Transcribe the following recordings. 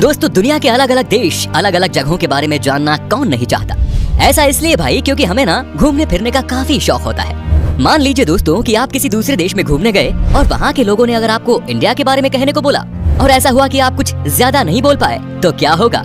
दोस्तों दुनिया के अलग अलग देश, अलग अलग जगहों के बारे में जानना कौन नहीं चाहता। ऐसा इसलिए भाई क्योंकि हमें ना घूमने फिरने का काफी शौक होता है। मान लीजिए दोस्तों कि आप किसी दूसरे देश में घूमने गए और वहाँ के लोगों ने अगर आपको इंडिया के बारे में कहने को बोला और ऐसा हुआ कि आप कुछ ज्यादा नहीं बोल पाए तो क्या होगा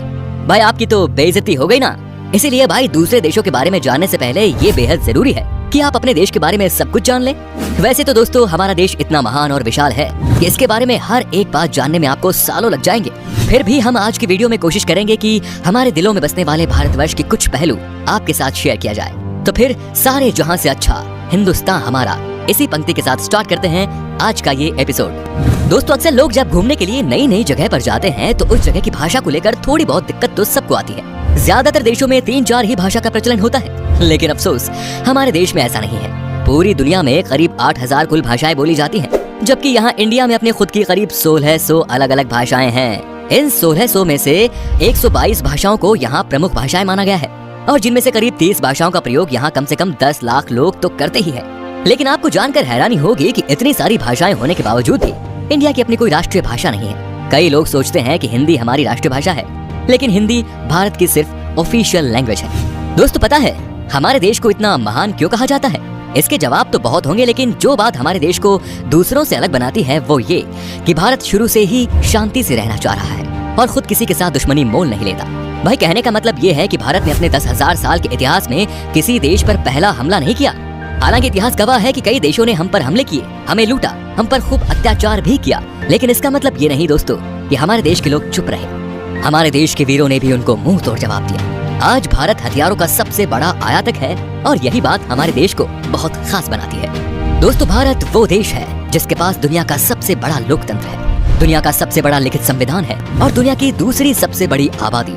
भाई? आपकी तो बेइज्जती हो गई ना। इसीलिए भाई दूसरे देशों के बारे में जानने से पहले ये बेहद जरूरी है कि आप अपने देश के बारे में सब कुछ जान लें। वैसे तो दोस्तों हमारा देश इतना महान और विशाल है कि इसके बारे में हर एक बात जानने में आपको सालों लग जाएंगे। फिर भी हम आज की वीडियो में कोशिश करेंगे कि हमारे दिलों में बसने वाले भारतवर्ष के कुछ पहलू आपके साथ शेयर किया जाए। तो फिर सारे जहां से अच्छा हिंदुस्तान हमारा, इसी पंक्ति के साथ स्टार्ट करते हैं आज का ये एपिसोड। दोस्तों अक्सर लोग जब घूमने के लिए नई नई जगह पर जाते हैं तो उस जगह की भाषा को लेकर थोड़ी बहुत दिक्कत तो सबको आती है। ज्यादातर देशों में 3-4 ही भाषा का प्रचलन होता है, लेकिन अफसोस हमारे देश में ऐसा नहीं है। पूरी दुनिया में करीब 8000 कुल भाषाएं बोली जाती हैं, जबकि यहाँ इंडिया में अपने खुद की करीब 1600 अलग अलग भाषाएं हैं। इन 1600 में से 122 भाषाओं को यहाँ प्रमुख भाषाएं माना गया है और जिनमें से करीब 30 भाषाओं का प्रयोग यहाँ कम से कम 10 लाख लोग तो करते ही है। लेकिन आपको जानकर हैरानी होगी कि इतनी सारी भाषाएं होने के बावजूद भी इंडिया की अपनी कोई राष्ट्रीय भाषा नहीं है। कई लोग सोचते हैं कि हिंदी हमारी राष्ट्रीय भाषा है, लेकिन हिंदी भारत की सिर्फ ऑफिशियल लैंग्वेज है। दोस्तों पता है हमारे देश को इतना महान क्यों कहा जाता है? इसके जवाब तो बहुत होंगे, लेकिन जो बात हमारे देश को दूसरों से अलग बनाती है वो ये कि भारत शुरू से ही शांति से रहना चाह रहा है और खुद किसी के साथ दुश्मनी मोल नहीं लेता। भाई कहने का मतलब ये है कि भारत ने अपने 10,000 साल के इतिहास में किसी देश पर पहला हमला नहीं किया। हालांकि इतिहास गवाह है कि कई देशों ने हम पर हमले किए, हमें लूटा, हम पर खूब अत्याचार भी किया, लेकिन इसका मतलब ये नहीं दोस्तों कि हमारे देश के लोग चुप रहे। हमारे देश के वीरों ने भी उनको मुंह तोड़ जवाब दिया। आज भारत हथियारों का सबसे बड़ा आयातक है और यही बात हमारे देश को बहुत खास बनाती है। दोस्तों भारत वो देश है जिसके पास दुनिया का सबसे बड़ा लोकतंत्र है, दुनिया का सबसे बड़ा लिखित संविधान है और दुनिया की दूसरी सबसे बड़ी आबादी।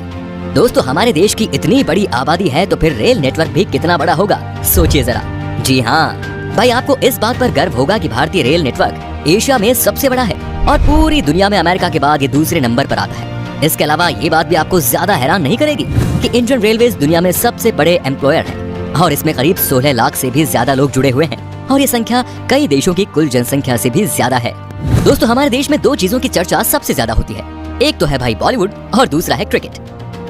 दोस्तों हमारे देश की इतनी बड़ी आबादी है तो फिर रेल नेटवर्क भी कितना बड़ा होगा, सोचिए जरा। जी हाँ भाई, आपको इस बात पर गर्व होगा कि भारतीय रेल नेटवर्क एशिया में सबसे बड़ा है और पूरी दुनिया में अमेरिका के बाद ये दूसरे नंबर पर आता है। इसके अलावा ये बात भी आपको ज्यादा हैरान नहीं करेगी कि इंडियन रेलवेज दुनिया में सबसे बड़े एम्प्लॉयर है और इसमें करीब 16 लाख से भी ज्यादा लोग जुड़े हुए हैं और ये संख्या कई देशों की कुल जनसंख्या से भी ज्यादा है। दोस्तों हमारे देश में 2 चीजों की चर्चा सबसे ज्यादा होती है, एक तो है भाई बॉलीवुड और दूसरा है क्रिकेट।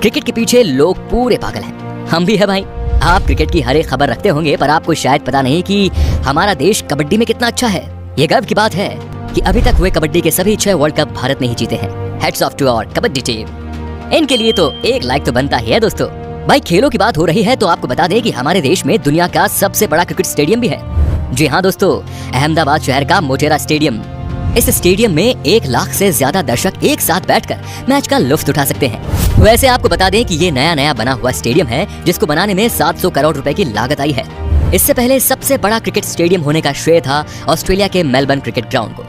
क्रिकेट के पीछे लोग पूरे पागल हैं, हम भी है भाई। आप क्रिकेट की हर एक खबर रखते होंगे, पर आपको शायद पता नहीं कि हमारा देश कबड्डी में कितना अच्छा है। ये गर्व की बात है कि अभी तक हुए कबड्डी के सभी 6 वर्ल्ड कप भारत ने ही जीते हैं। Heads off to our kabaddi team. इनके लिए तो एक लाइक तो बनता ही है दोस्तों। भाई खेलों की बात हो रही है तो आपको बता दें कि हमारे देश में दुनिया का सबसे बड़ा क्रिकेट स्टेडियम भी है। जी हाँ दोस्तों, अहमदाबाद शहर का मोटेरा स्टेडियम। इस स्टेडियम में 1 लाख से ज्यादा दर्शक एक साथ बैठकर मैच का लुत्फ उठा सकते हैं। वैसे आपको बता दें कि ये नया बना हुआ स्टेडियम है जिसको बनाने में 700 करोड़ रुपए की लागत आई है। इससे पहले सबसे बड़ा क्रिकेट स्टेडियम होने का श्रेय था ऑस्ट्रेलिया के मेलबर्न क्रिकेट ग्राउंड को।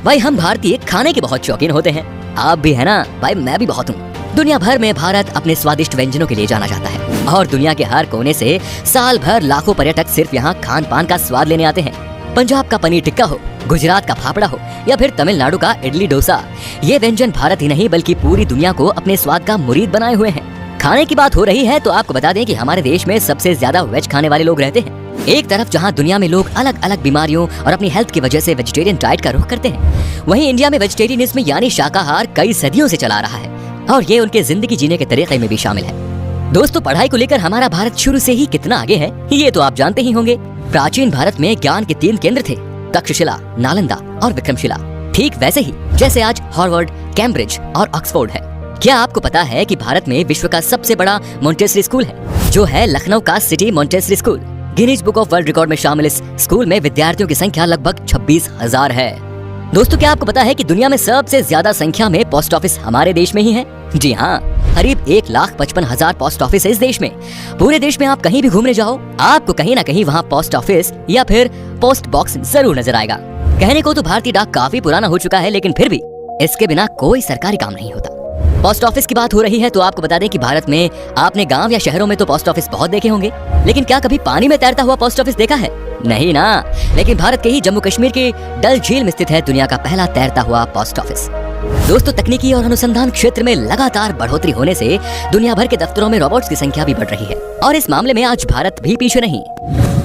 भाई हम भारतीय खाने के बहुत शौकीन होते हैं, आप भी है ना? भाई मैं भी बहुत हूँ। दुनिया भर में भारत अपने स्वादिष्ट व्यंजनों के लिए जाना जाता है और दुनिया के हर कोने से साल भर लाखों पर्यटक सिर्फ यहाँ खान पान का स्वाद लेने आते हैं। पंजाब का पनीर टिक्का हो, गुजरात का फाफड़ा हो या फिर तमिलनाडु का इडली डोसा, ये व्यंजन भारत ही नहीं बल्कि पूरी दुनिया को अपने स्वाद का मुरीद बनाए हुए हैं। खाने की बात हो रही है तो आपको बता दें कि हमारे देश में सबसे ज्यादा वेज खाने वाले लोग रहते हैं। एक तरफ जहां दुनिया में लोग अलग अलग बीमारियों और अपनी हेल्थ की वजह से वेजिटेरियन डाइट का रुख करते हैं, वहीं इंडिया में वेजिटेरियनिज्म यानी शाकाहार कई सदियों से चला रहा है और ये उनके जिंदगी जीने के तरीके में भी शामिल है। दोस्तों पढ़ाई को लेकर हमारा भारत शुरू से ही कितना आगे है ये तो आप जानते ही होंगे। प्राचीन भारत में ज्ञान के 3 केंद्र थे, तक्षशिला, नालंदा और विक्रमशिला। ठीक वैसे ही जैसे आज हार्वर्ड, कैम्ब्रिज और ऑक्सफोर्ड है। क्या आपको पता है कि भारत में विश्व का सबसे बड़ा मॉन्टेसरी स्कूल है जो है लखनऊ का city Montessori school. Guinness book of world record में शामिल इस स्कूल में विद्यार्थियों की संख्या लगभग 26,000 है। दोस्तों क्या आपको पता है कि दुनिया में सबसे ज्यादा संख्या में पोस्ट ऑफिस हमारे देश में ही है? जी हाँ, करीब 1,55,000 पोस्ट ऑफिस है इस देश में। पूरे देश में आप कहीं भी घूमने जाओ आपको कहीं ना कहीं वहाँ पोस्ट ऑफिस या फिर पोस्ट बॉक्स जरूर नजर आएगा। कहने को तो भारतीय डाक काफी पुराना हो चुका है, लेकिन फिर भी इसके बिना कोई सरकारी काम नहीं होता। पोस्ट ऑफिस की बात हो रही है तो आपको बता दें कि भारत में आपने गांव या शहरों में तो पोस्ट ऑफिस बहुत देखे होंगे, लेकिन क्या कभी पानी में तैरता हुआ पोस्ट ऑफिस देखा है? नहीं ना। लेकिन भारत के ही जम्मू कश्मीर के डल झील में स्थित है दुनिया का पहला तैरता हुआ पोस्ट ऑफिस। दोस्तों तकनीकी और अनुसंधान क्षेत्र में लगातार बढ़ोतरी होने से दुनिया भर के दफ्तरों में रोबोट्स की संख्या भी बढ़ रही है और इस मामले में आज भारत भी पीछे नहीं।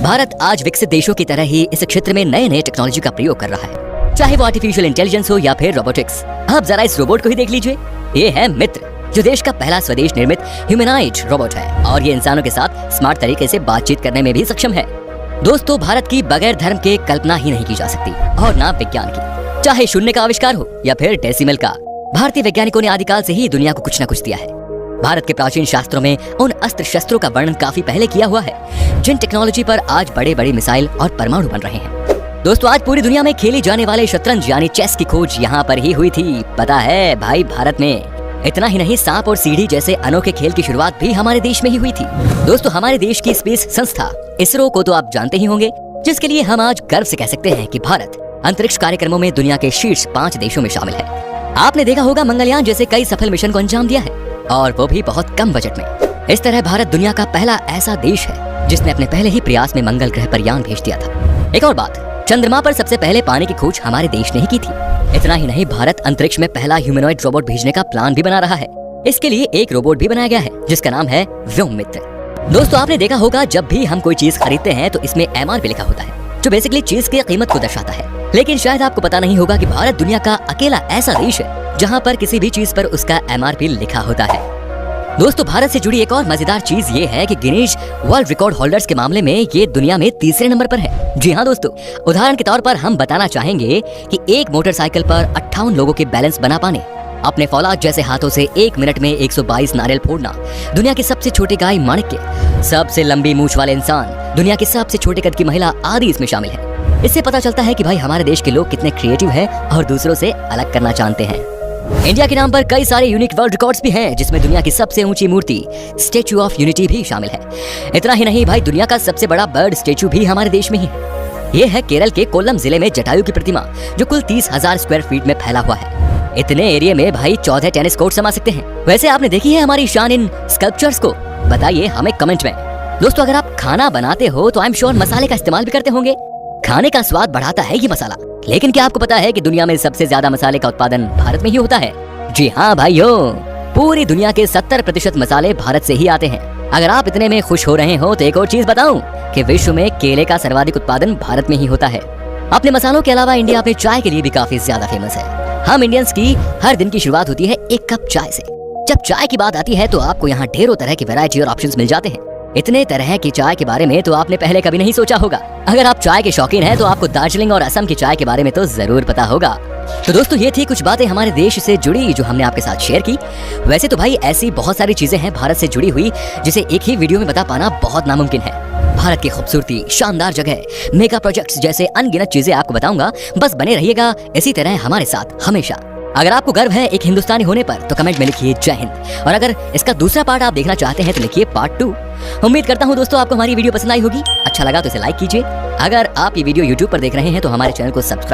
भारत आज विकसित देशों की तरह ही इस क्षेत्र में नए टेक्नोलॉजी का प्रयोग कर रहा है। चाहे वो आर्टिफिशियल इंटेलिजेंस हो या फिर रोबोटिक्स। आप जरा इस रोबोट को ही देख लीजिए, ये है मित्र, जो देश का पहला स्वदेश निर्मित ह्यूमनॉइड रोबोट है और ये इंसानों के साथ स्मार्ट तरीके से बातचीत करने में भी सक्षम है। दोस्तों, भारत की बगैर धर्म के कल्पना ही नहीं की जा सकती और ना विज्ञान की। चाहे शून्य का आविष्कार हो या फिर डेसिमल का, भारतीय वैज्ञानिकों ने आदिकाल से ही दुनिया को कुछ न कुछ दिया है। भारत के प्राचीन शास्त्रों में उन अस्त्र शस्त्रों का वर्णन काफी पहले किया हुआ है जिन टेक्नोलॉजी पर आज बड़े बड़े मिसाइल और परमाणु बन रहे हैं। दोस्तों, आज पूरी दुनिया में खेली जाने वाले शतरंज यानी चेस की खोज यहाँ पर ही हुई थी। पता है भाई, भारत में। इतना ही नहीं, सांप और सीढ़ी जैसे अनोखे खेल की शुरुआत भी हमारे देश में ही हुई थी। दोस्तों, हमारे देश की स्पेस संस्था इसरो को तो आप जानते ही होंगे, जिसके लिए हम आज गर्व से कह सकते हैं कि भारत अंतरिक्ष कार्यक्रमों में दुनिया के शीर्ष 5 देशों में शामिल है। आपने देखा होगा मंगलयान जैसे कई सफल मिशन को अंजाम दिया है और वो भी बहुत कम बजट में। इस तरह भारत दुनिया का पहला ऐसा देश है जिसने अपने पहले ही प्रयास में मंगल ग्रह पर यान भेज दिया था। एक और बात, चंद्रमा पर सबसे पहले पानी की खोज हमारे देश ने ही की थी। इतना ही नहीं, भारत अंतरिक्ष में पहला ह्यूमनॉइड रोबोट भेजने का प्लान भी बना रहा है। इसके लिए एक रोबोट भी बनाया गया है जिसका नाम है व्योम मित्र। दोस्तों, आपने देखा होगा जब भी हम कोई चीज खरीदते हैं तो इसमें MRP लिखा होता है, जो बेसिकली चीज की कीमत को दर्शाता है। लेकिन शायद आपको पता नहीं होगा कि भारत दुनिया का अकेला ऐसा देश है जहाँ पर किसी भी चीज पर उसका MRP लिखा होता है। दोस्तों, भारत से जुड़ी एक और मजेदार चीज ये है कि गिनीज वर्ल्ड रिकॉर्ड होल्डर्स के मामले में ये दुनिया में 3रे नंबर पर है। जी हाँ दोस्तों, उदाहरण के तौर पर हम बताना चाहेंगे कि एक मोटरसाइकिल पर 58 लोगों के बैलेंस बना पाने, अपने फौलाद जैसे हाथों से 1 मिनट में 122 नारियल फोड़ना, दुनिया की सबसे छोटी गाय माणिक्य, सबसे लंबी मूंछ वाले इंसान, दुनिया की सबसे छोटे कद की महिला आदि इसमें शामिल है। इससे पता चलता है कि भाई हमारे देश के लोग कितने क्रिएटिव हैं और दूसरों से अलग करना जानते हैं। इंडिया के नाम पर कई सारे यूनिक वर्ल्ड रिकॉर्ड्स भी हैं, जिसमें दुनिया की सबसे ऊंची मूर्ति स्टैच्यू ऑफ यूनिटी भी शामिल है। इतना ही नहीं भाई, दुनिया का सबसे बड़ा बर्ड स्टैच्यू भी हमारे देश में ही है। ये है केरल के कोल्लम जिले में जटायु की प्रतिमा, जो कुल 30,000 स्क्वायर फीट में फैला हुआ है। इतने एरिया में भाई 14 टेनिस कोर्ट समा सकते हैं। वैसे आपने देखी है हमारी शान इन स्कल्पचर्स को? बताइए हमें कमेंट में। दोस्तों, अगर आप खाना बनाते हो तो आई एम श्योर मसाले का इस्तेमाल भी करते होंगे। खाने का स्वाद बढ़ाता है ये मसाला, लेकिन क्या आपको पता है कि दुनिया में सबसे ज्यादा मसाले का उत्पादन भारत में ही होता है? जी हाँ भाइयों, पूरी दुनिया के 70% मसाले भारत से ही आते हैं। अगर आप इतने में खुश हो रहे हो तो एक और चीज बताऊं कि विश्व में केले का सर्वाधिक उत्पादन भारत में ही होता है। अपने मसालों के अलावा इंडिया अपने चाय के लिए भी काफी ज्यादा फेमस है। हम इंडियंस की हर दिन की शुरुआत होती है 1 कप चाय से। जब चाय की बात आती है तो आपको यहाँ ढेरों तरह की वैरायटी और ऑप्शंस मिल जाते हैं। इतने तरह की चाय के बारे में तो आपने पहले कभी नहीं सोचा होगा। अगर आप चाय के शौकीन हैं तो आपको दार्जिलिंग और असम की चाय के बारे में तो जरूर पता होगा। तो दोस्तों, ये थी कुछ बातें हमारे देश से जुड़ी जो हमने आपके साथ शेयर की। वैसे तो भाई ऐसी बहुत सारी चीजें हैं भारत से जुड़ी हुई जिसे एक ही वीडियो में बता पाना बहुत नामुमकिन है। भारत की खूबसूरती, शानदार जगह, मेगा प्रोजेक्ट्स जैसे अनगिनत चीजें आपको बताऊंगा। बस बने रहिएगा इसी तरह हमारे साथ हमेशा। अगर आपको गर्व है एक हिंदुस्तानी होने पर तो कमेंट में लिखिए जय हिंद, और अगर इसका दूसरा पार्ट आप देखना चाहते हैं तो लिखिए पार्ट 2। उम्मीद करता हूं दोस्तों आपको हमारी वीडियो पसंद आई होगी। अच्छा लगा तो इसे लाइक कीजिए। अगर आप ये वीडियो YouTube पर देख रहे हैं तो हमारे चैनल को सब्सक्राइब